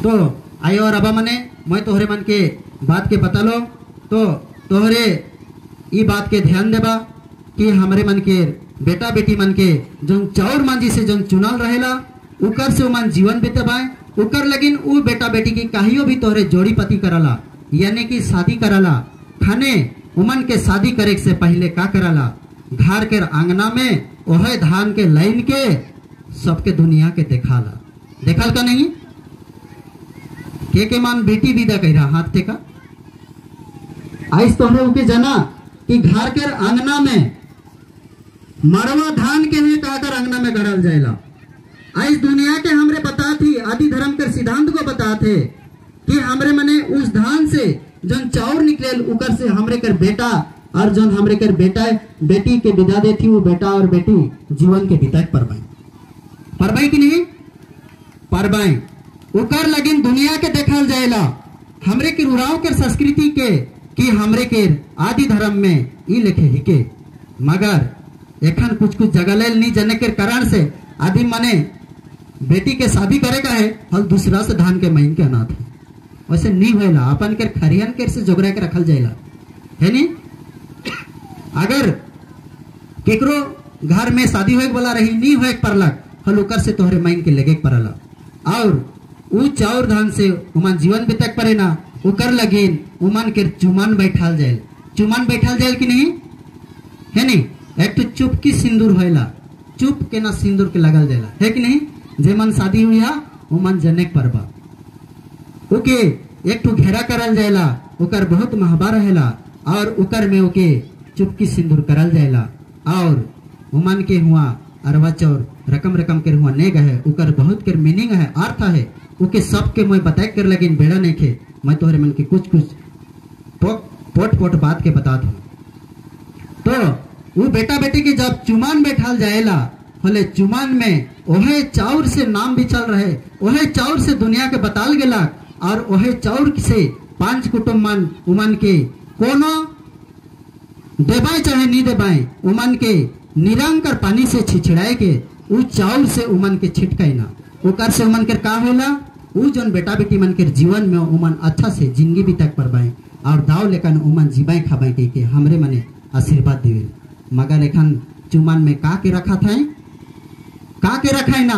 तो आयो और अबा मने मैं तोहरे मन के बात के बता लो तो तोहरे ई बात के ध्यान देबा कि हमरे मन के बेटा बेटी मन के जन चाउर मांझी से जन चुनल रहेला उकर से उमन जीवन बिताए उकर लगिन उ बेटा बेटी की काहियो भी तोहरे जोड़ी पति करला यानी कि शादी करला खाने उमन के शादी करे से पहले का करला घर के आंगना में ओहे धान के लाइन के सबके दुनिया के देखाला देखल का नहीं के मान बेटी विदा कह रहा हाथ का आइस तोहरे उके जाना कि घर के आंगना में मरवा धान के लिए काकर आंगना में गड़ल जाएला आइस दुनिया के हमरे बता थी आदि धर्म के सिद्धांत को बता थे कि हमरे मने उस धान से जन चाउर निकले उकर से हमरे कर बेटा और जन हमरे कर बेटा बेटी के विदा दे थी वो बेटा और बेटी जीवन के बिता परबाई की नहीं परबाई उकर लगिन दुनिया के देखल जाएला हमरे के रुराव के संस्कृति के कि हमरे के आदि धर्म में ई लिखे हिके मगर एखन कुछ कुछ जगह ले नहीं जाने के कारण से आदि मने बेटी के शादी करे का है हल दूसरा से धान के महीन के अनाथ है वैसे नहीं होएला अपन के खरियन के से जोगरा के रखल जाएला है नहीं अगर केकरो घर में शादी होए वाला रही नहीं होए परलक हल उकर से तोहरे महीन के लगे परला और उ चाउर धान से उमन जीवन बितक परे ना उकर लगिन उमन के चुमान बैठाल जाए कि नहीं है नहीं एक तो चुप की सिंदूर होएला चुप के ना सिंदूर के लगल जाएला है कि नहीं जे मन शादी हुई है उमन जनेक परबा ओके एक तो घेरा करल जाएला उकर बहुत महबा रहेला और उकर में ओके चुप की सिंदूर करल जाएला और उमन के हुआ अरवा चौर रकम रकम के हुआ नेग है उकर बहुत के मीनिंग है अर्थ है उके सब के मैं बताए कर लगिन बेड़ा नहीं खे मैं तोहरे मन के कुछ पोट बात के बता दूं तो वो बेटा बेटी के जब चुमान बैठाल जाएला भले चुमान में ओहे चाउर से नाम भी चल रहे ओहे चाउर से दुनिया के बताल गेला और ओहे चाउर से 5 कुटुंब मन उमन के कोनो देबाई चाहे नहीं देबाई उमन के निरंकर पानी से छिछड़ाए के उ चाउर से उमन के छिटकाई ना उकर से उमन के का होला उ जन बेटा बेटी मन के जीवन में उमन अच्छा से जिंदगी भी तक परबाई और दाव लेकन उमन जीवाई खाबाई के हमरे मने आशीर्वाद देवे मगर लेखन चुमान में का के रखा था का के रखाई ना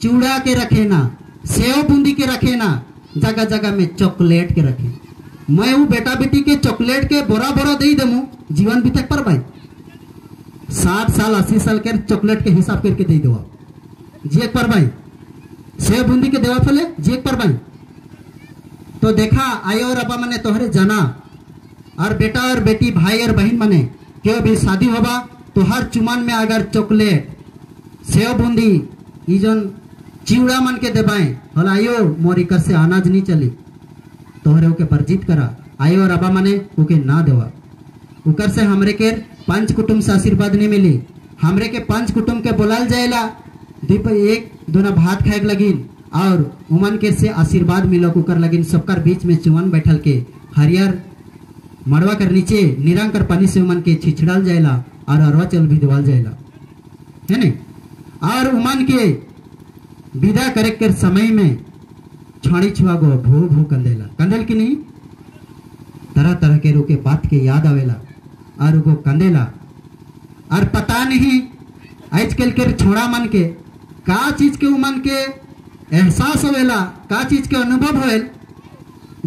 चूड़ा के रखे ना सेव बूंदी के रखे ना जगह जगह में चॉकलेट के रखे मैं वो बेटा बेटी के चॉकलेट के बोरा बोरा दे दमू जीवन भी तक परबाई 60 साल 80 साल के चॉकलेट के हिसाब करके दे दो जेक परबाई सेव बूंदी के देवा फले जेक परबाई तो देखा आयो और अबा मने तोहरे जाना और बेटा और बेटी भाई और बहन मने क्यों भी शादी होगा तो हर चुमान में अगर चॉकलेट सेव बूंदी इजन चिवड़ा मन के देबाए हल आयो मोरी कर से अनाज नहीं चली तोहरे ओके वर्जित करा आयो और अबा मने ओके ना देवा उकर से हमरे के 5 कुटुंब से आशीर्वाद नहीं मिली हमरे के 5 कुटुंब के बोलाल जाएला दीप एक दोना भात खाए लगिन और उमन के से आशीर्वाद मिलो उकर लगिन सबकर बीच में चुमन बैठल के हरियर मड़वा कर नीचे निरंकर पानी से उमन के छिछड़ल जाएला और अरवा चल भी देवाल जाएला है नहीं और उमन के विदा करे के समय में छाड़ी छुआ गो भू भू कंदेला कंदेल की नहीं तरह तरह के रोके बात के याद आवेला और वो कंदेला और पता नहीं आजकल के छोड़ा मन के का चीज के उमन के एहसास होवेला का चीज के अनुभव होवेल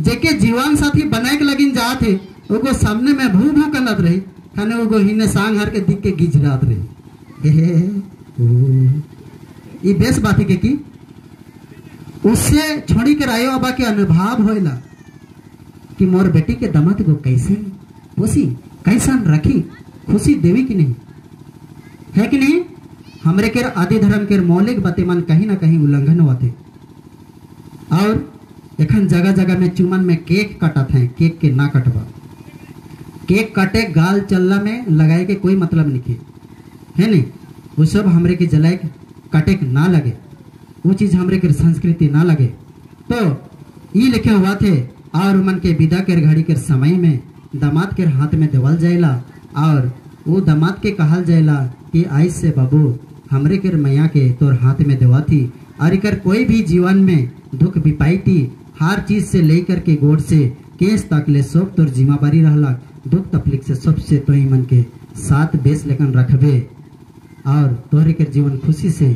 जेके जीवन साथी बनाए के लगिन जात है वो सामने में भू भू कंदत रही खाने वो हिने सांग हर के दिख के गिजरात रही ये बेस बात है कि उससे छोड़ी कर आयो अबा के अनुभव होएला कि मोर बेटी के दमाद को कैसे पोसी कैसन रखी खुशी देवी की नहीं है कि नहीं हमरे के आदि धर्म के मौलिक बातें मन कहीं ना कहीं उल्लंघन होते और एखन जगह जगह में चुमन में केक कटत है केक के ना कटवा केक कटे गाल चल्ला में लगाए के कोई मतलब नहीं है नहीं वो सब हमरे के जलाए कटे ना लगे वो चीज हमरे के संस्कृति ना लगे तो ये लिखे हुआ थे और मन के विदा के घड़ी के समय में दामाद के हाथ में देवल जाएला और वो दामाद के कहल जाएला कि आई से बाबू हमरे के मैया के तोर हाथ में देवा थी और इकर कोई भी जीवन में दुख विपाइती हर चीज से लेकर के गोड़ से केस तक ले सब तोर जिम्मेवारी रहला। दुख तकलीफ से सबसे तो मन के साथ बेस लेकर रखबे और तोहरे के जीवन खुशी से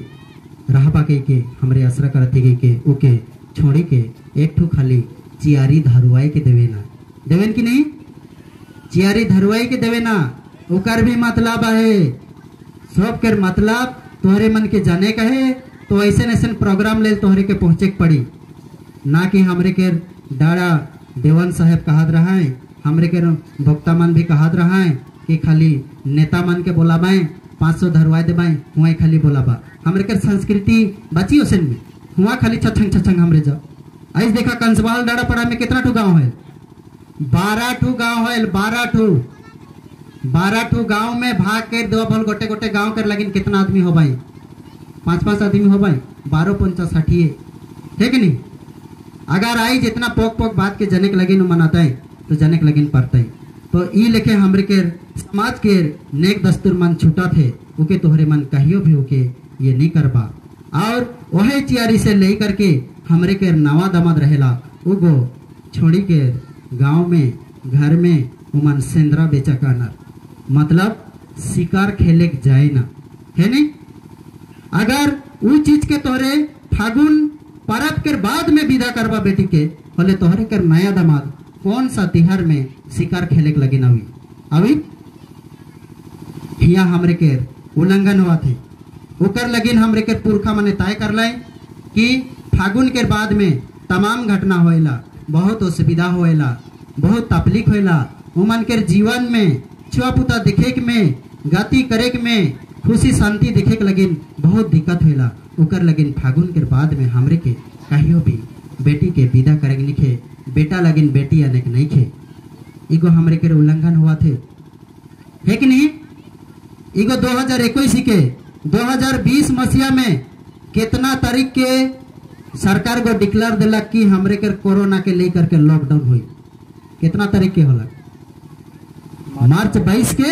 रहबा के हमरे आसरा करते के ओके छोड़ी के एक ठू खाली चियारी धरुआई के देवे ना देवेन की नहीं, चियारी धरुआई के देवे ना, ओकर भी मतलब है। सब के मतलब तोहरे मन के जाने का है, तो ऐसे ऐसे प्रोग्राम ले तोहरे के पहुँचे के पड़ी ना कि हमरे के डाड़ा देवन साहेब कहत रहा है, हमरे के भक्ता मन भी कहत रहा है कि खाली नेता मन के बोलाबाए 500 धरवाए देबाए हुआ खाली बोलाबा। हमरे के संस्कृति बची ओसन में हुआ खाली छछंग छछंग हमरे जाओ। आज देखा कंसवाल डाड़ा पड़ा में कितना ठू गाँव है, 12 ठू गाँव है, 12 ठू गाँव में भाग कर दो भल गोटे गोटे गाँव कर लगिन कितना आदमी हो भाई, 5-5 आदमी हो भाई, 12-5-60 है कि नहीं। अगर आई जितना पोक पोक बात के जने के लगिन मनाता है तो जने के लगिन पड़ता है। तो ई लेके हमरे के समाज के नेक दस्तूर मन छूटा थे ओके तोहरे मन कहियो भी ओके ये नहीं करबा। और वही चियारी से ले करके हमरे के नवा दमाद रहेला उगो छोड़ी के गांव में घर में उमन सेंद्रा बेचा करना, मतलब शिकार खेले जाए ना, है नहीं। अगर वो चीज के तोहरे फागुन परब के बाद में विदा करबा बेटी के बोले तोहरे के नया दमाद कौन सा तिहार में शिकार खेले लगे ना हुई अभी यहाँ हमरे के उल्लंघन हुआ थे ओकर लगिन हमरे के पुरखा मने तय कर लाए कि फागुन के बाद में तमाम घटना होएला, बहुत असुविधा होएला, बहुत तकलीफ होएला, उमन के जीवन में छुआपुता दिखे के में गति करे के में खुशी शांति दिखे के लगिन बहुत दिक्कत होएला। ओकर लगिन फागुन के बाद में हमरे के कहियो भी बेटी के विदा करे के लिखे, बेटा लगिन बेटी आने के नहीं खे, इगो हमरे के उल्लंघन हुआ थे, है कि नहीं। इगो 2021 के 2020 मसीहा में कितना तारीख के सरकार को डिक्लेयर दिलक कि हमरे के कोरोना के लेकर के लॉकडाउन हुई, कितना तारीख के होला, मार्च 22 के,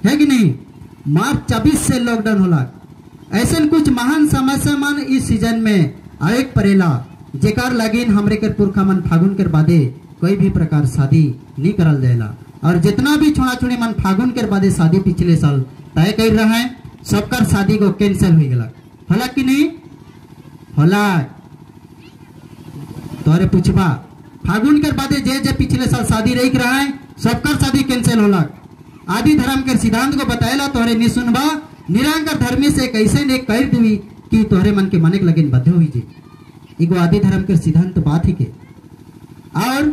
है कि नहीं। मार्च 24 से लॉकडाउन होला। ऐसे कुछ महान समस्या मन इस सीजन में आएक पड़ेला जेकर लगिन हमरे के पुरखा मन फागुन के बादे कोई भी प्रकार शादी नहीं करल जाएला। और जितना भी छोड़ा छोड़ी मन फागुन के बादे शादी पिछले साल तय कर रहा है सबकर शादी को कैंसिल हो गया, होला कि नहीं होला। तोरे पूछबा फागुन के बादे जे जे पिछले साल शादी रह रहा है सबकर शादी कैंसिल होला। आदि धर्म के सिद्धांत को बताएला तोहरे नहीं सुनबा, निरंकर धर्मी से कैसे ने कर दी कि तोहरे मन के मने के लगिन बद्धे हुई जे इगो आदि धर्म के सिद्धांत बात ही के। और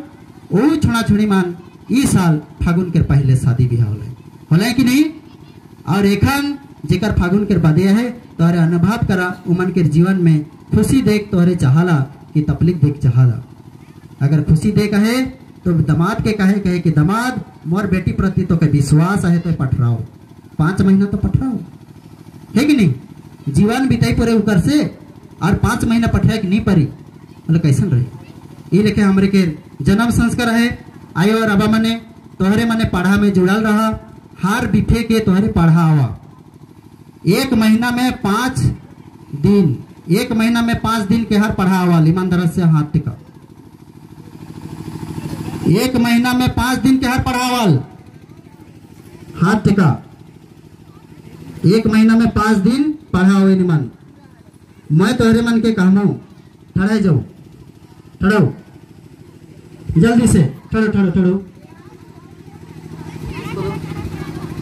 वो छोड़ा छोड़ी मान इस साल फागुन के पहले शादी ब्याह होला कि नहीं। और एखन जेकर फागुन के बादे है तोहरे अनुभव करा उमन के जीवन में खुशी देख तोहरे चाहला कि तकलीफ देख चाहला। अगर खुशी देख है तो दमाद के कहे कि दमाद मोर बेटी प्रति तो के विश्वास है तो पठराओ, 5 महीना तो पठराओ, है कि नहीं। जीवन बिताई पड़े उकर से और 5 महीना पठराए कि नहीं पड़ी मतलब कैसन रही। ये लेके हमरे के जन्म संस्कार है आयो और अबा मने तोहरे मने पढ़ा में जुड़ल रहा, हर बिफे के तोहरे पढ़ा आवा। 1 महीना में 5 दिन, 1 महीना में 5 दिन के हर पढ़ा आवा ईमानदार से हाथ टिका। 1 महीना में 5 दिन के हर पढ़ावल हाथ टिका। 1 महीना में 5 दिन पढ़ाओ निमन। मैं तोहरे मन के कहना ठड़े जाओ, ठड़ो जल्दी से, ठड़ो ठड़ो ठड़ो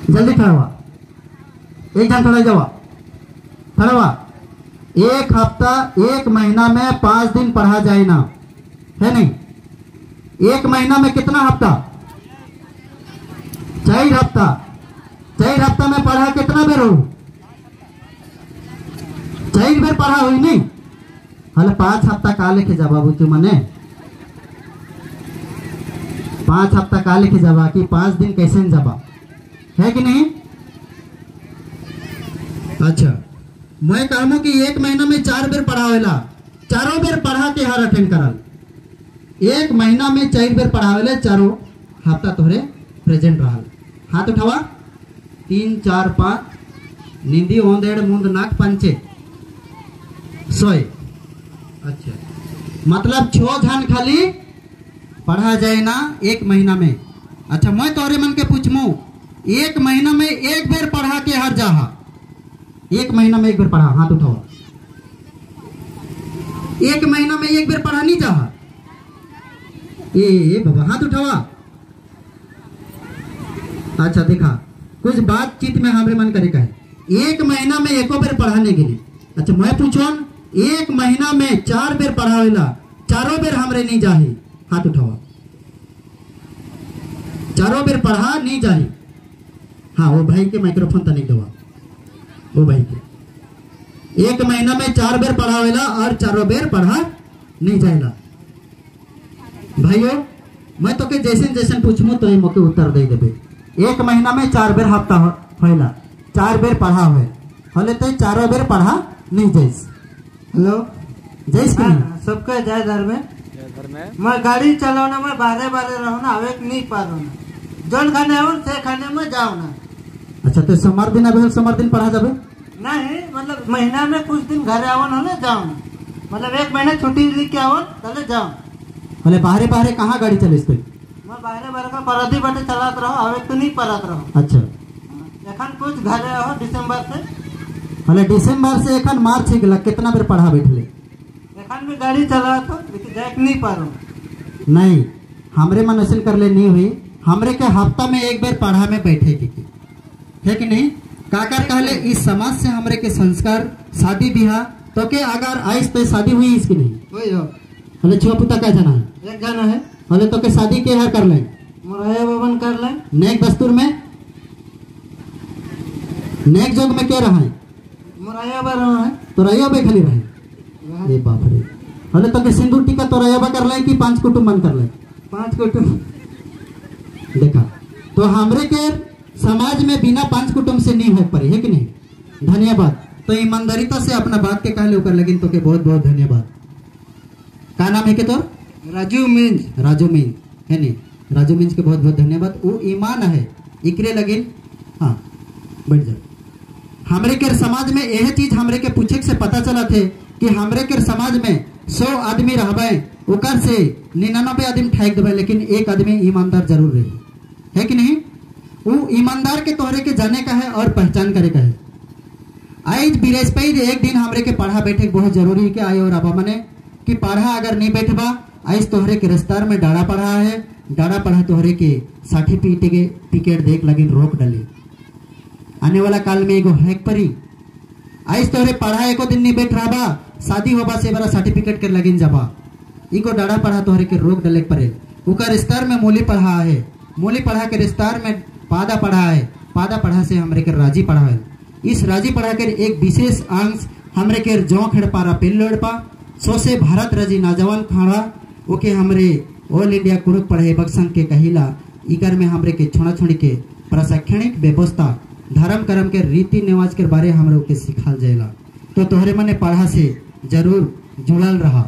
जल्दी ठड़वा, एक जन ठड़े जावा, ठड़वा। 1 हफ्ता 1 महीना में 5 दिन पढ़ा जाए ना, है नहीं। 1 महीना में कितना हफ्ता, 4 हफ्ता। 4 हफ्ता में पढ़ा कितना बेर हो, 4 बेर पढ़ा हुई नहीं हले 5 हफ्ता का लेके जा बाबू तू मने 5 हफ्ता का लेके जावा कि 5 दिन कैसे जाबा, है कि नहीं। अच्छा मैं कहूँ कि 1 महीना में 4 बेर पढ़ावेला, 4 बेर पढ़ा के हर अटेंड करल। 1 महीना में 4 बेर पढ़ावेले, 4 हफ्ता तोहरे प्रेजेंट रहल। हाथ उठावा, 3 4 5 निंदी ओंदेड़ मुंद नाक पंचे 100। अच्छा मतलब 6 झान खाली पढ़ा जाए ना 1 महीना में। अच्छा मैं तोरे मन के पूछमू 1 महीना में एक बेर पढ़ा के हर जाहा, 1 महीना में एक बेर पढ़ा, हाथ उठाओ। 1 महीना में एक बेर पढ़ा नहीं जाहा, ये बाबा हाथ उठावा। अच्छा देखा कुछ बातचीत में हमरे मन करे है 1 महीना में एको बेर पढ़ाने के लिए। अच्छा मैं पूछो 1 महीना में 4 बेर पढ़ावेला, 4 बेर हमरे नहीं जाही, हाथ उठावा। 4 बेर पढ़ा नहीं जाही। हाँ वो भाई के माइक्रोफोन तनिक दवा, वो भाई के 1 महीना में 4 बेर पढ़ावेला और 4 बेर पढ़ा नहीं जाएला। भाइयों मैं तो के जैसे जैसे पूछूं तो मोके उत्तर दे देबे। 1 महीना में 4 बेर हफ्ता होइला, 4 बेर पढ़ा हुए हले तो 4 बेर पढ़ा नहीं जाइस। हेलो जैस के सबका जाए घर में मैं गाड़ी चलाना मैं बारे बारे रहो ना, अवे नहीं पारो ना, जौन खाने आओ से खाने में जाओ ना। अच्छा तो समर दिन अभी समर दिन पढ़ा जाबे नहीं, मतलब महीना में कुछ दिन घर आओ ना जाओ ना, मतलब 1 महीना छुट्टी लेके आओ तले जाओ। हले बाहरे बाहरे कहाँ गाड़ी चलेस तो? मैं बाहरे बाहरे का परदी बाटे चलात रहो, अवे तो नहीं पढ़ात रहो। अच्छा एखन कुछ घर आओ दिसंबर से, हले दिसंबर से एखन मार्च गेला, कितना बेर पढ़ा बैठले? एखन में गाड़ी चला तो लेकिन जाए नहीं पारो। नहीं हमरे मन ऐसे कर ले नहीं हुई, हमरे के हफ्ता में 1 बेर पढ़ा में बैठे की है कि नहीं? काकर कहले इस समाज से हमरे के संस्कार शादी ब्याह तो के अगर आइस तो शादी हुई इसकी नहीं वही हो। हले छुआ पुता क्या जाना है? एक जाना है। हले तो के शादी के हर कर ले मुरैया बबन कर ले नेक दस्तूर में, नेक जोग में क्या रहा है? मुरैया बा रहा है तो रैया बे खाली रहे। ये बाप रे, हले तो के सिंदूर टीका तो रैया बा कर ले कि 5 कुटुंब मन कर ले? 5 कुटुंब। देखा तो हमरे के समाज में बिना 5 कुटुंब से नहीं हो पारी है कि नहीं? धन्यवाद। तो ईमानदारीता से अपना बात के कहले ऊपर लेकिन तो के बहुत बहुत धन्यवाद। का नाम है के तोर? राजू मीन्स। राजू मीन है नहीं, राजू मीन्स के बहुत बहुत धन्यवाद। वो ईमान है इकरे लगिन। हाँ बैठ जाओ। हमरे के समाज में यह चीज हमरे के पूछे से पता चला थे कि हमरे के समाज में 100 आदमी रहबे ओकर से 99 आदमी ठैक देवे, लेकिन एक आदमी ईमानदार जरूर रही है कि नहीं? वो ईमानदार के तोहरे के जाने का है और पहचान करे का है। आज बृहस्पति एक दिन हमरे के पढ़ा बैठे बहुत जरूरी है कि आए और आबा मने कि पढ़ा अगर नहीं बैठबा आज तोहरे के रस्तार में डाड़ा पढ़ा है, डाड़ा पढ़ा तोहरे के सर्टिफिकेट देख लगिन रोक डाली। आने वाला काल में एगो हैक परी आज तोहरे पढ़ा एको दिन नहीं बैठ रहा, शादी होबा से बड़ा सर्टिफिकेट के लगिन जाबा, इको डाड़ा पढ़ा तोहरे के रोक डाले पड़े। उका रिश्तार में मूली पढ़ा है, मूली पढ़ा के रिश्तार में पादा पढ़ा है, पादा पढ़ा से हमरे के राजी पढ़ा है। इस राजी पढ़ा कर एक विशेष अंश हमरे के जौ खड़पारा पेल्लोड़पा सो से भारत राजी नौजवान खाड़ा ओके हमरे ऑल इंडिया कुरुक पढ़े बक्सन के कहिला। इकर में हमरे के छोड़ा छोड़ी के प्रशिक्षणिक व्यवस्था धर्म कर्म के रीति निवाज के बारे हमरे के सिखाल जाएला। तो तोहरे मने पढ़ा से जरूर जुड़ल रहा।